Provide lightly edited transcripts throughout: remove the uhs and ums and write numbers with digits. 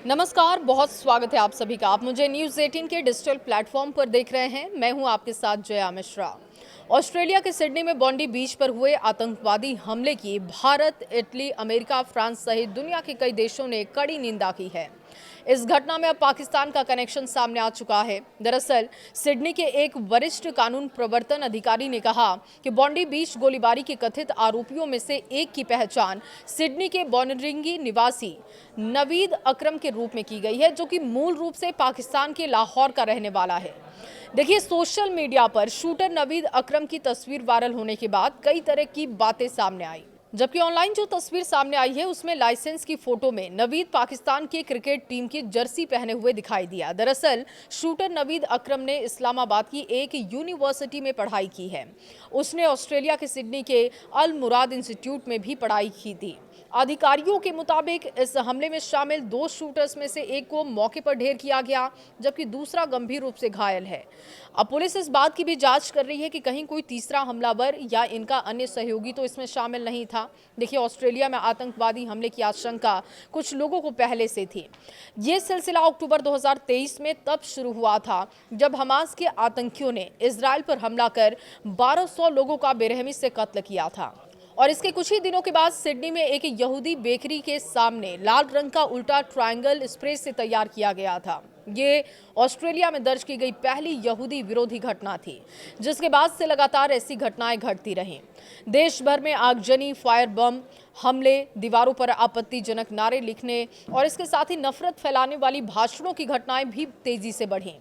नमस्कार, बहुत स्वागत है आप सभी का। आप मुझे न्यूज़ 18 के डिजिटल प्लेटफॉर्म पर देख रहे हैं। मैं हूं आपके साथ जया मिश्रा। ऑस्ट्रेलिया के सिडनी में बॉन्डी बीच पर हुए आतंकवादी हमले की भारत, इटली, अमेरिका, फ्रांस सहित दुनिया के कई देशों ने कड़ी निंदा की है। इस घटना में अब पाकिस्तान का कनेक्शन सामने आ चुका है। दरअसल सिडनी के एक वरिष्ठ कानून प्रवर्तन अधिकारी ने कहा कि बॉन्डी बीच गोलीबारी के कथित आरोपियों में से एक की पहचान सिडनी के बोनरिंगी निवासी नवीद अकरम के रूप में की गई है, जो कि मूल रूप से पाकिस्तान के लाहौर का रहने वाला है। देखिए, सोशल मीडिया पर शूटर नवीद अकरम की तस्वीर वायरल होने के बाद कई तरह की बातें सामने आई, जबकि ऑनलाइन जो तस्वीर सामने आई है उसमें लाइसेंस की फोटो में नवीद पाकिस्तान के क्रिकेट टीम की जर्सी पहने हुए दिखाई दिया। दरअसल शूटर नवीद अकरम ने इस्लामाबाद की एक यूनिवर्सिटी में पढ़ाई की है। उसने ऑस्ट्रेलिया के सिडनी के अल मुराद इंस्टीट्यूट में भी पढ़ाई की थी। अधिकारियों के मुताबिक इस हमले में शामिल दो शूटर्स में से एक को मौके पर ढेर किया गया, जबकि दूसरा गंभीर रूप से घायल है। अब पुलिस इस बात की भी जांच कर रही है कि कहीं कोई तीसरा हमलावर या इनका अन्य सहयोगी तो इसमें शामिल नहीं था। देखिए, ऑस्ट्रेलिया में आतंकवादी हमले की आशंका कुछ लोगों को पहले से थी। ये सिलसिला अक्टूबर 2023 में तब शुरू हुआ था जब हमास के आतंकियों ने इजराइल पर हमला कर 1200 लोगों का बेरहमी से कत्ल किया था। और इसके कुछ ही दिनों के बाद सिडनी में एक यहूदी बेकरी के सामने लाल रंग का उल्टा ट्रायंगल स्प्रे से तैयार किया गया था। ये ऑस्ट्रेलिया में दर्ज की गई पहली यहूदी विरोधी घटना थी, जिसके बाद से लगातार ऐसी घटनाएं घटती रहीं। देश भर में आगजनी, फायर बम हमले, दीवारों पर आपत्तिजनक नारे लिखने और इसके साथ ही नफरत फैलाने वाली भाषणों की घटनाएं भी तेजी से बढ़ीं।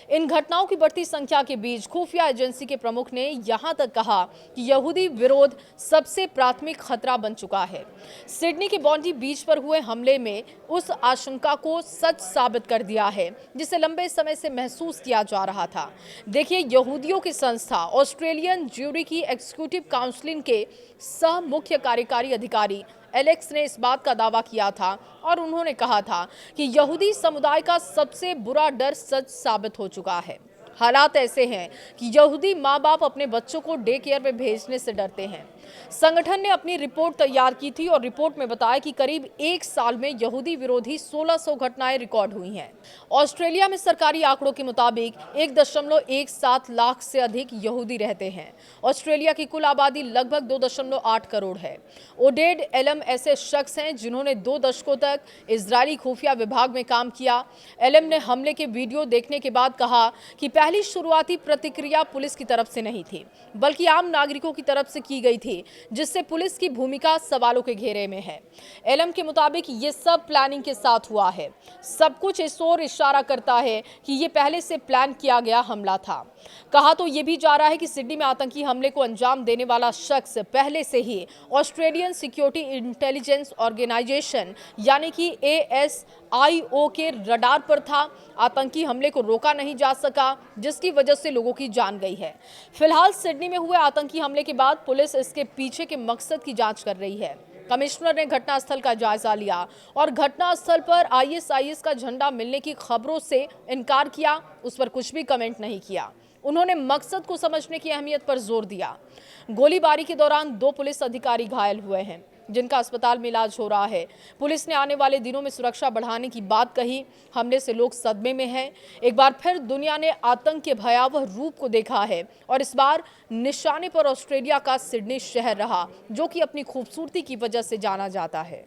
इन घटनाओं की बढ़ती संख्या के बीच खुफिया एजेंसी के प्रमुख ने यहां तक कहा कि यहूदी विरोध सबसे प्राथमिक खतरा बन चुका है। सिडनी के बॉन्डी बीच पर हुए हमले में उस आशंका को सच साबित कर दिया है जिसे लंबे समय से महसूस किया जा रहा था। देखिए, यहूदियों की संस्था ऑस्ट्रेलियन ज्यूरी की एग्जीक्यूटिव काउंसिल के सह मुख्य कार्यकारी अधिकारी एलेक्स ने इस बात का दावा किया था और उन्होंने कहा था कि यहूदी समुदाय का सबसे बुरा डर सच साबित हो चुका है। हालात ऐसे हैं कि यहूदी माँ बाप अपने बच्चों को डे केयर में भेजने से डरते हैं। संगठन ने अपनी रिपोर्ट तैयार की थी और रिपोर्ट में बताया कि करीब एक साल में यहूदी विरोधी 1600 घटनाएं रिकॉर्ड हुई हैं। ऑस्ट्रेलिया में सरकारी आंकड़ों के मुताबिक 1.17 लाख से अधिक यहूदी रहते हैं। ऑस्ट्रेलिया की कुल आबादी लगभग 2.8 करोड़ है। ओडेड एलम ऐसे शख्स हैं जिन्होंने 2 दशकों तक इजरायली खुफिया विभाग में काम किया। एलम ने हमले के वीडियो देखने के बाद कहा कि पहली शुरुआती प्रतिक्रिया पुलिस की तरफ से नहीं थी, बल्कि आम नागरिकों की तरफ से की गई थी, जिससे पुलिस की भूमिका सवालों के घेरे में है। एलम के मुताबिक ये सब प्लानिंग के साथ हुआ है। सब कुछ इस ओर इशारा करता है कि ये पहले से प्लान किया गया हमला था। कहा तो ये भी जा रहा है कि सिडनी में आतंकी हमले को अंजाम देने वाला शख्स पहले से ही ऑस्ट्रेलियन सिक्योरिटी इंटेलिजेंस ऑर्गेनाइजेशन यानी कि ASIO के रडार पर था। आतंकी हमले को रोका नहीं जा सका, जिसकी वजह से लोगों की जान गई है। फिलहाल सिडनी में हुए आतंकी हमले के बाद पुलिस इसके पीछे के मकसद की जांच कर रही है। कमिश्नर ने घटनास्थल का जायजा लिया और घटनास्थल पर ISIS का झंडा मिलने की खबरों से इनकार किया, उस पर कुछ भी कमेंट नहीं किया। उन्होंने मकसद को समझने की अहमियत पर जोर दिया। गोलीबारी के दौरान 2 पुलिस अधिकारी घायल हुए हैं, जिनका अस्पताल में इलाज हो रहा है। पुलिस ने आने वाले दिनों में सुरक्षा बढ़ाने की बात कही। हमले से लोग सदमे में हैं। एक बार फिर दुनिया ने आतंक के भयावह रूप को देखा है और इस बार निशाने पर ऑस्ट्रेलिया का सिडनी शहर रहा, जो कि अपनी खूबसूरती की वजह से जाना जाता है।